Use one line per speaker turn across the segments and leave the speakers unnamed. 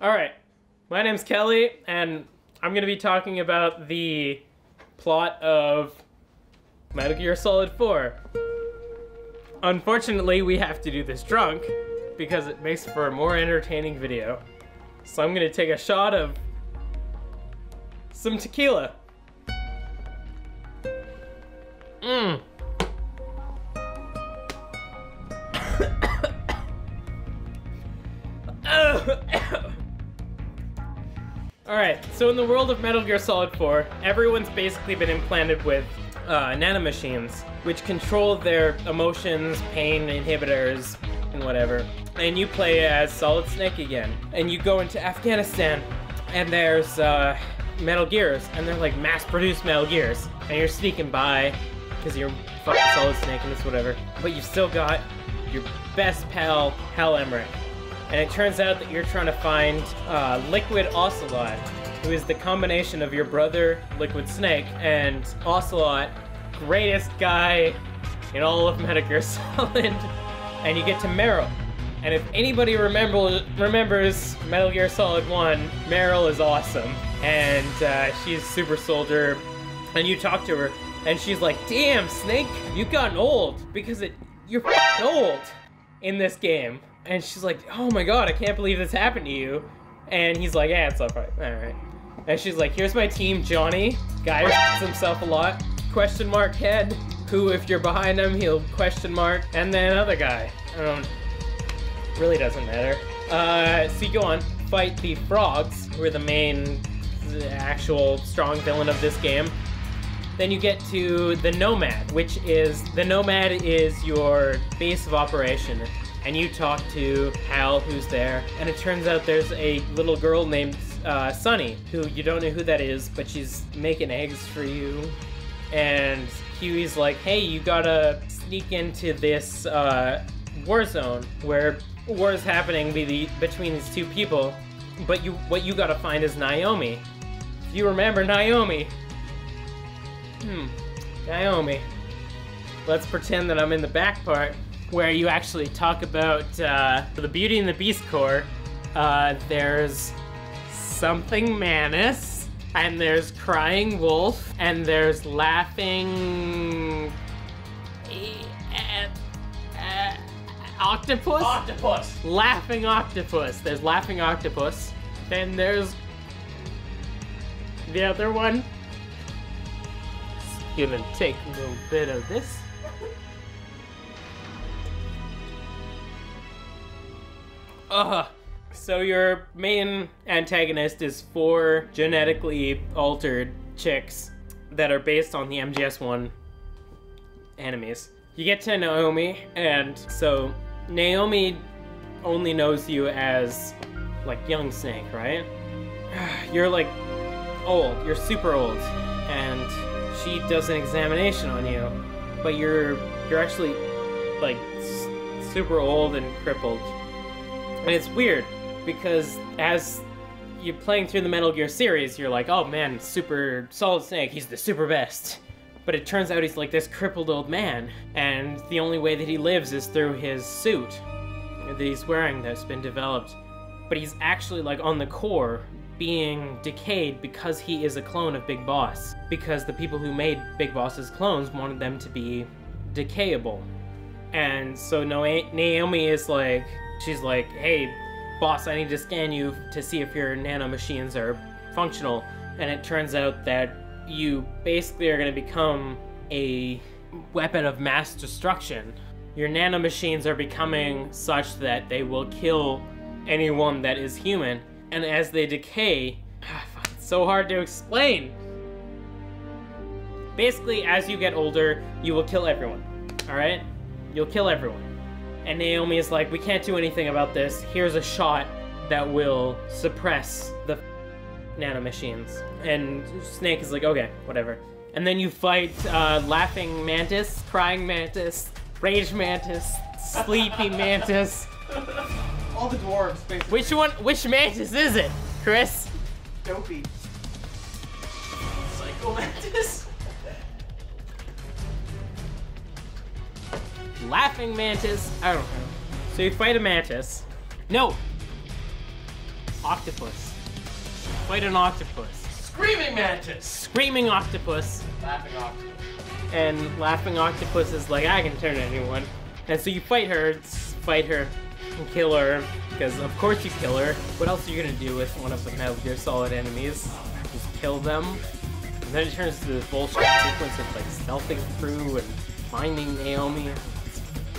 Alright, my name's Kelly, and I'm going to be talking about the plot of Metal Gear Solid 4. Unfortunately, we have to do this drunk, because it makes for a more entertaining video. So I'm going to take a shot of some tequila. Alright, so in the world of Metal Gear Solid 4, everyone's basically been implanted with nanomachines, which control their emotions, pain inhibitors, and whatever. And you play as Solid Snake again. And you go into Afghanistan, and there's Metal Gears, and they're like mass-produced Metal Gears. And you're sneaking by, because you're fucking Solid Snake and this whatever. But you've still got your best pal, Hal Emmerich. And it turns out that you're trying to find Liquid Ocelot, who is the combination of your brother, Liquid Snake, and Ocelot, greatest guy in all of Metal Gear Solid. And you get to Meryl. And if anybody remembers Metal Gear Solid 1, Meryl is awesome. And she's super soldier. And you talk to her, and she's like, damn, Snake, you've gotten old. Because you're old in this game. And she's like, oh my god, I can't believe this happened to you. And he's like, yeah, it's alright. And she's like, here's my team, Johnny. Guy who hits himself a lot. Question mark head. Who, if you're behind him, he'll question mark. And then another guy. Really doesn't matter. So you go on, fight the frogs, who are the actual strong villain of this game. Then you get to the Nomad, the Nomad is your base of operation. And you talk to Hal, who's there, and it turns out there's a little girl named Sunny, who you don't know who that is, but she's making eggs for you. And Huey's like, hey, you gotta sneak into this war zone where war is happening between these two people, but what you gotta find is Naomi. If you remember Naomi. Naomi. Let's pretend that I'm in the back part, where you actually talk about the Beauty and the Beast Corps. There's Something Manus, and there's Crying Wolf, and there's Laughing... Octopus?
Octopus!
Laughing Octopus. There's Laughing Octopus. Then there's the other one. Just gonna take a little bit of this. So your main antagonist is 4 genetically altered chicks that are based on the MGS1 enemies. You get to Naomi, and so Naomi only knows you as, like, young Snake, right? You're, like, old. You're super old. And she does an examination on you, but you're actually, like, super old and crippled. And it's weird, because as you're playing through the Metal Gear series, you're like, oh man, super Solid Snake, he's the super best. But it turns out he's like this crippled old man, and the only way that he lives is through his suit that he's wearing that's been developed. But he's actually, like, on the core, being decayed because he is a clone of Big Boss. Because the people who made Big Boss's clones wanted them to be decayable. And so Naomi is like, she's like, hey, boss, I need to scan you to see if your nanomachines are functional. And it turns out that you basically are going to become a weapon of mass destruction. Your nanomachines are becoming such that they will kill anyone that is human. And as they decay, it's so hard to explain. Basically, as you get older, you will kill everyone, alright? You'll kill everyone. And Naomi is like, we can't do anything about this. Here's a shot that will suppress the nanomachines. And Snake is like, okay, whatever. And then you fight Laughing Mantis, Crying Mantis, Rage Mantis, Sleepy Mantis.
All the dwarves, basically.
Which Mantis is it, Chris?
Dopey. Psycho Mantis.
Laughing Mantis, I don't know. So you fight a Mantis. No! octopus. Fight an octopus.
Screaming mantis.
Screaming octopus.
Laughing octopus.
And laughing octopus is like, I can turn anyone. And so you fight her and kill her, because of course you kill her. What else are you gonna do with one of the Metal Gear Solid enemies? Just kill them. And then it turns to this bullshit sequence of like stealthing through and finding Naomi.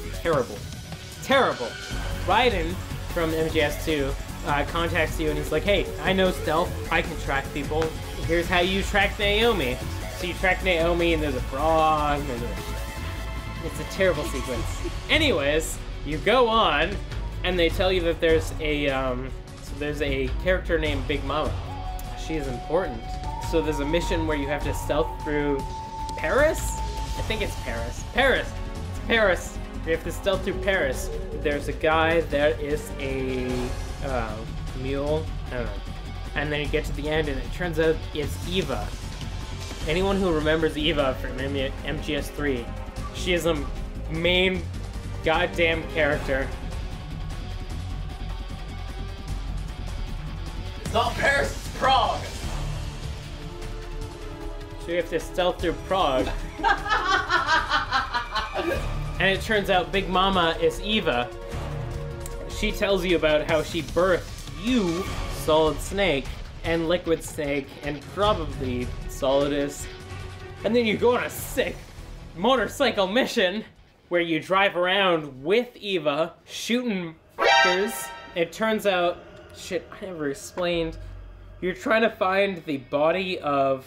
It's terrible. Terrible. Raiden from MGS2 contacts you and he's like, hey, I know stealth, I can track people. Here's how you track Naomi. So you track Naomi and there's a frog and it's a terrible sequence. Anyways, you go on and they tell you that there's a character named Big Mama. She is important. So there's a mission where you have to stealth through Paris? I think it's Paris. Paris! It's Paris. You have to stealth through Paris. There's a guy that is a mule. I don't know. And then you get to the end and it turns out it's Eva. Anyone who remembers Eva from MGS3, she is a main goddamn character.
It's not Paris, it's Prague.
So you have to stealth through Prague. And it turns out Big Mama is Eva. She tells you about how she birthed you, Solid Snake, and Liquid Snake, and probably Solidus. And then you go on a sick motorcycle mission where you drive around with Eva, shooting f***ers. It turns out, shit, I never explained. You're trying to find the body of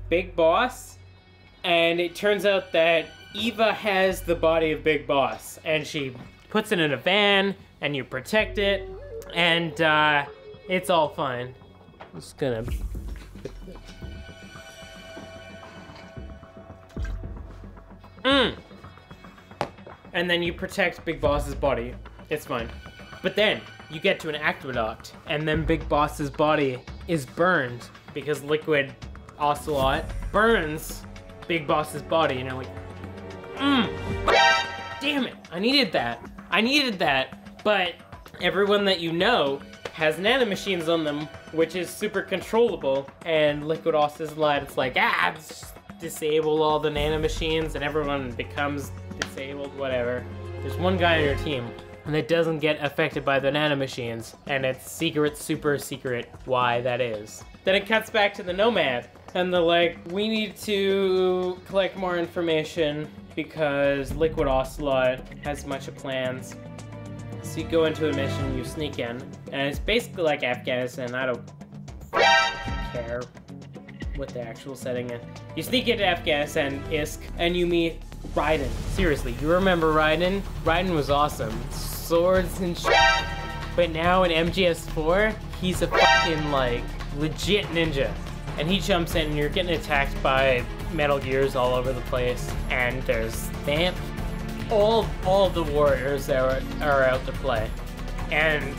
Big Boss, and it turns out that Eva has the body of Big Boss, and she puts it in a van, and you protect it, and it's all fine. I'm just gonna... And then you protect Big Boss's body. It's fine. But then, you get to an aqueduct, and then Big Boss's body is burned, because Liquid Ocelot burns Big Boss's body, and you're like, damn it, I needed that. I needed that. But everyone that you know has nanomachines on them, which is super controllable, and Liquid Ocelot, it's like, just disable all the nanomachines, and everyone becomes disabled, whatever. There's one guy on your team that doesn't get affected by the nanomachines, and it's secret, super secret why that is. Then it cuts back to the Nomad, and they're like, we need to collect more information because Liquid Ocelot has a bunch of plans. So you go into a mission, you sneak in, and it's basically like Afghanistan. I don't care what the actual setting is. You sneak into Afghanistan, ISK, and you meet Raiden. Seriously, you remember Raiden? Raiden was awesome. Swords and shit. But now in MGS4, he's a fucking, like, legit ninja. And he jumps in and you're getting attacked by Metal Gears all over the place. And there's Vamp. All the warriors are out to play. And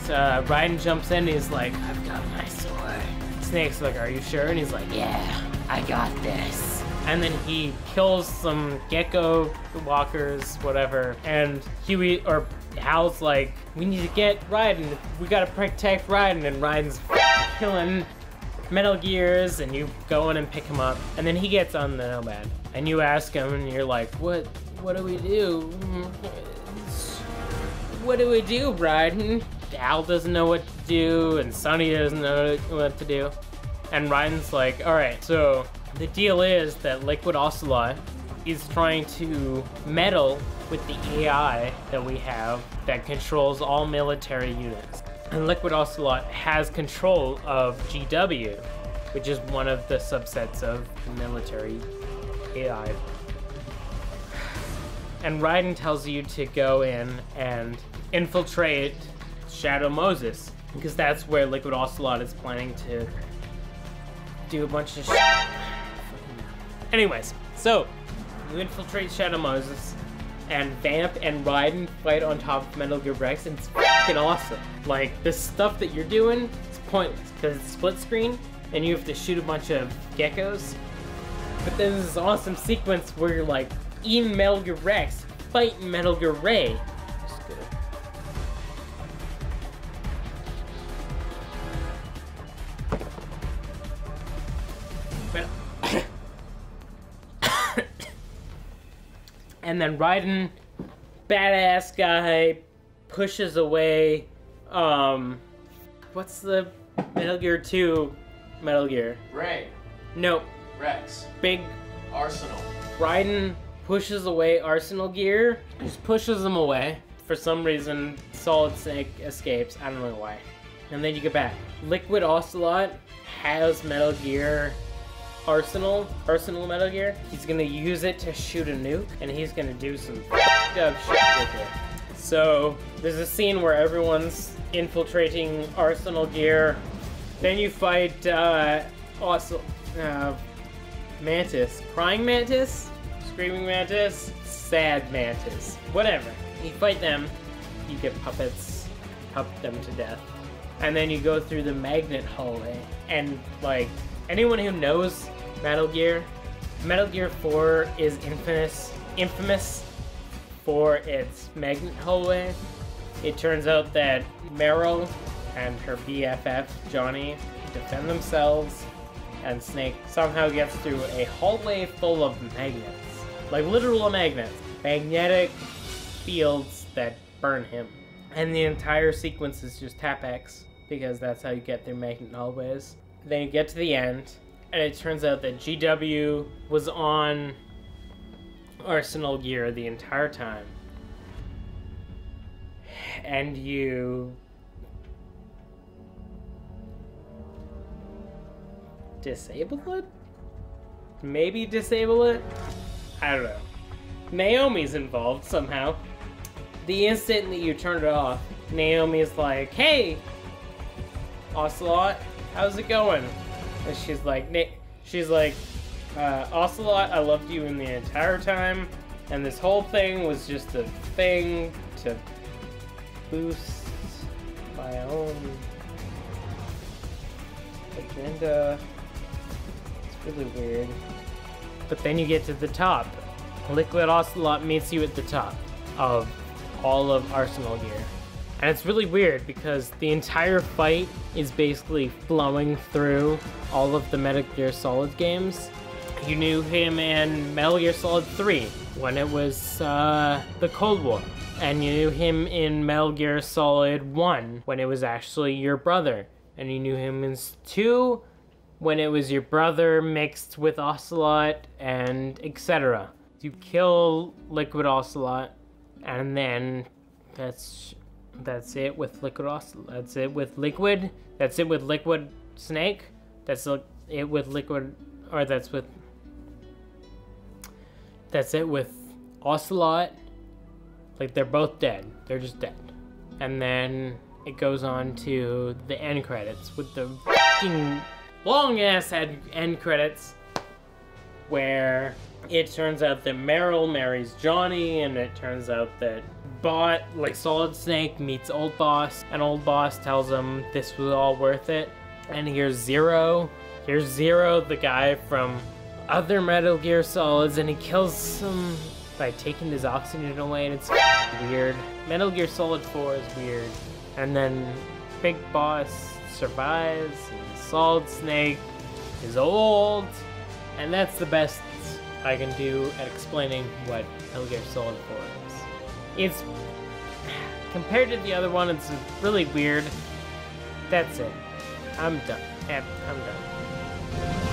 Raiden jumps in and he's like, I've got my sword. Snake's like, are you sure? And he's like, yeah, I got this. And then he kills some gecko walkers, whatever. And Huey, or Hal's like, we need to get Raiden. We gotta protect Raiden. And Raiden's killing Metal Gears, and you go in and pick him up. And then he gets on the Nomad. And you ask him, and you're like, what do we do? What do we do, Raiden? Hal doesn't know what to do, and Sonny doesn't know what to do. And Raiden's like, alright, so the deal is that Liquid Ocelot is trying to meddle with the AI that we have that controls all military units. And Liquid Ocelot has control of GW, which is one of the subsets of military AI. And Raiden tells you to go in and infiltrate Shadow Moses, because that's where Liquid Ocelot is planning to do a bunch of shit. Anyways, so you infiltrate Shadow Moses, and Vamp and Raiden fight on top of Metal Gear Rex, and it's fucking awesome. Like, the stuff that you're doing is pointless, because it's split screen, and you have to shoot a bunch of geckos. But then there's this awesome sequence where you're like, in Metal Gear Rex, fighting Metal Gear Ray. And then Raiden, badass guy, pushes away, what's the Metal Gear 2 Metal Gear?
Ray.
Nope.
Rex.
Big
Arsenal.
Raiden pushes away Arsenal Gear, just pushes them away. For some reason, Solid Snake escapes. I don't know why. And then you get back. Liquid Ocelot has Metal Gear Arsenal Metal Gear. He's gonna use it to shoot a nuke, and he's gonna do some f***ed up shit with it. So, there's a scene where everyone's infiltrating Arsenal Gear. Then you fight, Mantis. Crying Mantis? Screaming Mantis? Sad Mantis. Whatever. You fight them, you get puppets, puppet them to death. And then you go through the magnet hallway. And, like, anyone who knows Metal Gear 4 is infamous for its magnet hallway. It turns out that Meryl and her BFF, Johnny, defend themselves, and Snake somehow gets through a hallway full of magnets. Like literal magnets. Magnetic fields that burn him. And the entire sequence is just tap X, because that's how you get through magnet hallways. Then you get to the end, and it turns out that GW was on Arsenal Gear the entire time. And you disable it? Maybe disable it? I don't know. Naomi's involved somehow. The instant that you turn it off, Naomi's like, "Hey, Ocelot, how's it going?" And she's like, Ocelot, I loved you in the entire time, and this whole thing was just a thing to boost my own agenda. It's really weird. But then you get to the top. Liquid Ocelot meets you at the top of all of Arsenal Gear. And it's really weird because the entire fight is basically flowing through all of the Metal Gear Solid games. You knew him in Metal Gear Solid 3 when it was the Cold War. And you knew him in Metal Gear Solid 1 when it was actually your brother. And you knew him in 2 when it was your brother mixed with Ocelot and etc. You kill Liquid Ocelot, and then that's it with Liquid Ocelot. That's it with Liquid. That's it with Liquid Snake. That's it with Liquid, or that's it with Ocelot. Like, they're both dead. They're just dead. And then it goes on to the end credits with the fucking long-ass end credits where it turns out that Meryl marries Johnny, and it turns out that Solid Snake meets Old Boss, and Old Boss tells him this was all worth it. And here's Zero. Here's Zero, the guy from other Metal Gear Solids, and he kills him by taking his oxygen away, and it's weird. Metal Gear Solid 4 is weird. And then Big Boss survives, and Solid Snake is old, and that's the best I can do at explaining what Metal Gear Solid 4 is. It's, compared to the other one, it's really weird. That's it. I'm done. I'm done.